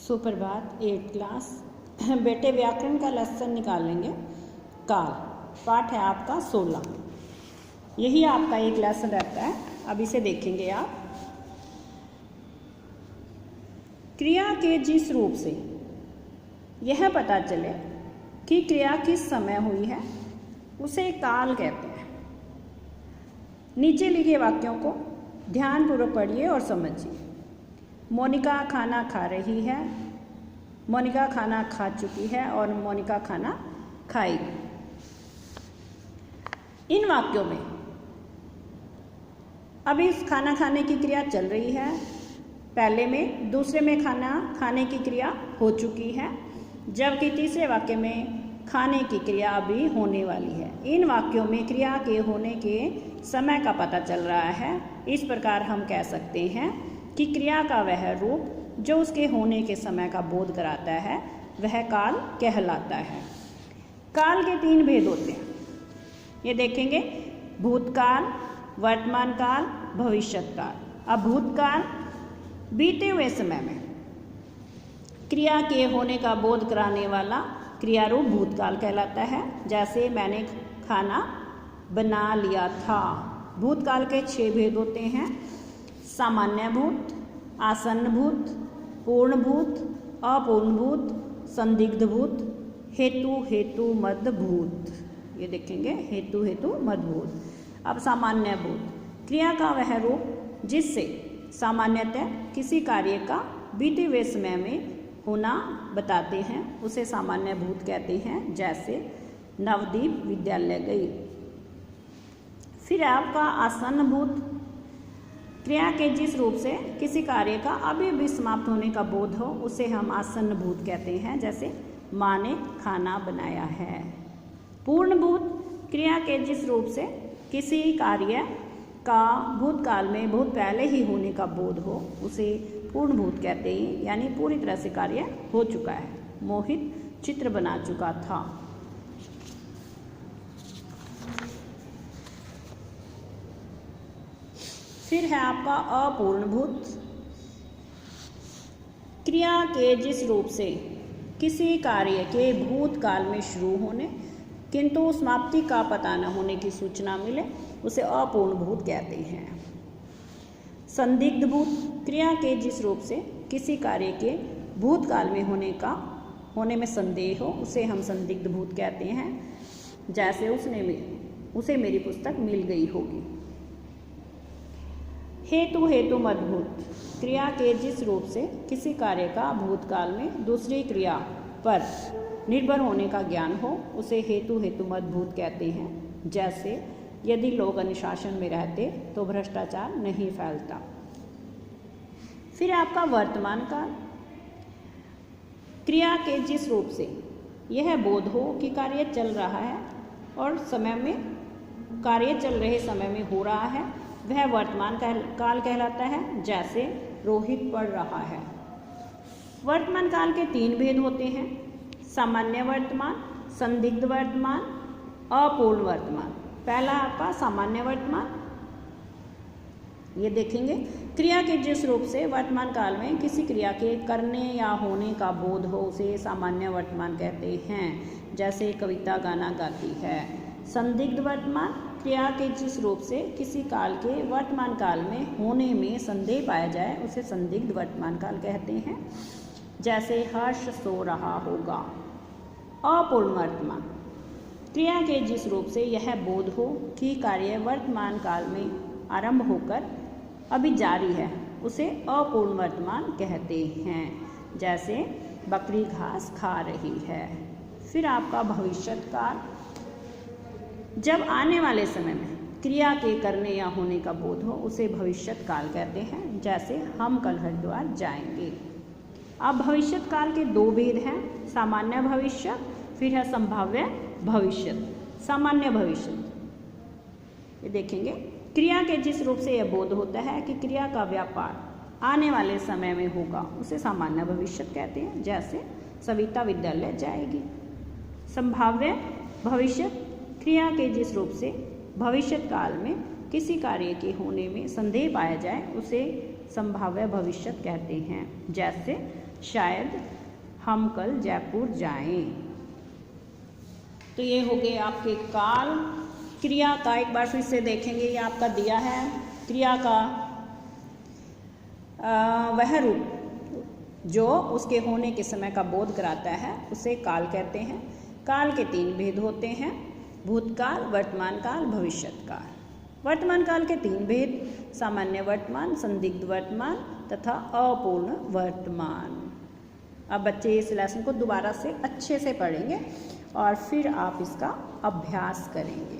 सुप्रभात 8th class. बेटे व्याकरण का लेसन निकालेंगे। काल पाठ है आपका 16। यही आपका एक लेसन रहता है। अब इसे देखेंगे आप। क्रिया के जिस रूप से यह पता चले कि क्रिया किस समय हुई है उसे काल कहते हैं। नीचे लिखे वाक्यों को ध्यानपूर्वक पढ़िए और समझिए। मोनिका खाना खा रही है, मोनिका खाना खा चुकी है और मोनिका खाना खाएगी। इन वाक्यों में अभी खाना खाने की क्रिया चल रही है, पहले में दूसरे में खाना खाने की क्रिया हो चुकी है, जबकि तीसरे वाक्य में खाने की क्रिया अभी होने वाली है। इन वाक्यों में क्रिया के होने के समय का पता चल रहा है। इस प्रकार हम कह सकते हैं कि क्रिया का वह रूप जो उसके होने के समय का बोध कराता है वह काल कहलाता है। काल के 3 भेद होते हैं, ये देखेंगे। भूतकाल, वर्तमान काल, भविष्यत काल। अब भूतकाल बीते हुए समय में क्रिया के होने का बोध कराने वाला क्रिया रूप भूतकाल कहलाता है। जैसे मैंने खाना बना लिया था। भूतकाल के 6 भेद होते हैं। सामान्य भूत, आसन्न भूत, पूर्ण भूत, अपूर्ण भूत, संदिग्ध भूत, हेतु हेतु मद भूत। ये देखेंगे, हेतु हेतु मद भूत। अब सामान्य भूत क्रिया का वह रूप जिससे सामान्यतः किसी कार्य का बीते हुए समय में होना बताते हैं उसे सामान्य भूत कहते हैं। जैसे नवदीप विद्यालय गई। फिर आपका आसन्न भूत क्रिया के जिस रूप से किसी कार्य का अभी भी समाप्त होने का बोध हो उसे हम आसन्न भूत कहते हैं। जैसे माँ ने खाना बनाया है। पूर्ण भूत क्रिया के जिस रूप से किसी कार्य का भूतकाल में बहुत पहले ही होने का बोध हो उसे पूर्ण भूत कहते हैं, यानी पूरी तरह से कार्य हो चुका है। मोहित चित्र बना चुका था। फिर है आपका अपूर्ण भूत क्रिया के जिस रूप से किसी कार्य के भूतकाल में शुरू होने किंतु समाप्ति का पता न होने की सूचना मिले उसे अपूर्ण भूत कहते हैं। संदिग्ध भूत क्रिया के जिस रूप से किसी कार्य के भूतकाल में होने में संदेह हो उसे हम संदिग्ध भूत कहते हैं। जैसे उसे मेरी पुस्तक मिल गई होगी। हेतु हेतु मद भूत क्रिया के जिस रूप से किसी कार्य का भूतकाल में दूसरी क्रिया पर निर्भर होने का ज्ञान हो उसे हेतु हेतु मद भूत कहते हैं। जैसे यदि लोग अनुशासन में रहते तो भ्रष्टाचार नहीं फैलता। फिर आपका वर्तमान काल क्रिया के जिस रूप से यह बोध हो कि कार्य चल रहा है और कार्य चल रहे समय में हो रहा है वह वर्तमान काल कहलाता है। जैसे रोहित पढ़ रहा है। वर्तमान काल के 3 भेद होते हैं। सामान्य वर्तमान, संदिग्ध वर्तमान, अपूर्ण वर्तमान। पहला आपका सामान्य वर्तमान, ये देखेंगे। क्रिया के जिस रूप से वर्तमान काल में किसी क्रिया के करने या होने का बोध हो उसे सामान्य वर्तमान कहते हैं। जैसे कविता गाना गाती है। संदिग्ध वर्तमान क्रिया के जिस रूप से किसी काल के वर्तमान काल में होने में संदेह पाया जाए उसे संदिग्ध वर्तमान काल कहते हैं। जैसे हर्ष सो रहा होगा। अपूर्ण वर्तमान क्रिया के जिस रूप से यह बोध हो कि कार्य वर्तमान काल में आरंभ होकर अभी जारी है उसे अपूर्ण वर्तमान कहते हैं। जैसे बकरी घास खा रही है। फिर आपका भविष्यत काल जब आने वाले समय में क्रिया के करने या होने का बोध हो उसे भविष्यत काल कहते हैं। जैसे हम कल हरिद्वार जाएंगे। अब भविष्यत काल के 2 भेद हैं। सामान्य भविष्य, फिर है संभाव्य भविष्य। सामान्य भविष्य ये देखेंगे। क्रिया के जिस रूप से यह बोध होता है कि क्रिया का व्यापार आने वाले समय में होगा उसे सामान्य भविष्य कहते हैं। जैसे सविता विद्यालय जाएगी। संभाव्य भविष्य क्रिया के जिस रूप से भविष्य काल में किसी कार्य के होने में संदेह पाया जाए उसे संभाव्य भविष्य कहते हैं। जैसे शायद हम कल जयपुर जाएं। तो ये हो गए आपके काल। क्रिया का एक बार फिर से देखेंगे, ये आपका दिया है। क्रिया का वह रूप जो उसके होने के समय का बोध कराता है उसे काल कहते हैं। काल के 3 भेद होते हैं, भूतकाल, वर्तमान काल, भविष्यत काल। वर्तमान काल के 3 भेद, सामान्य वर्तमान, संदिग्ध वर्तमान तथा अपूर्ण वर्तमान। अब बच्चे इस लेसन को दोबारा से अच्छे से पढ़ेंगे और फिर आप इसका अभ्यास करेंगे।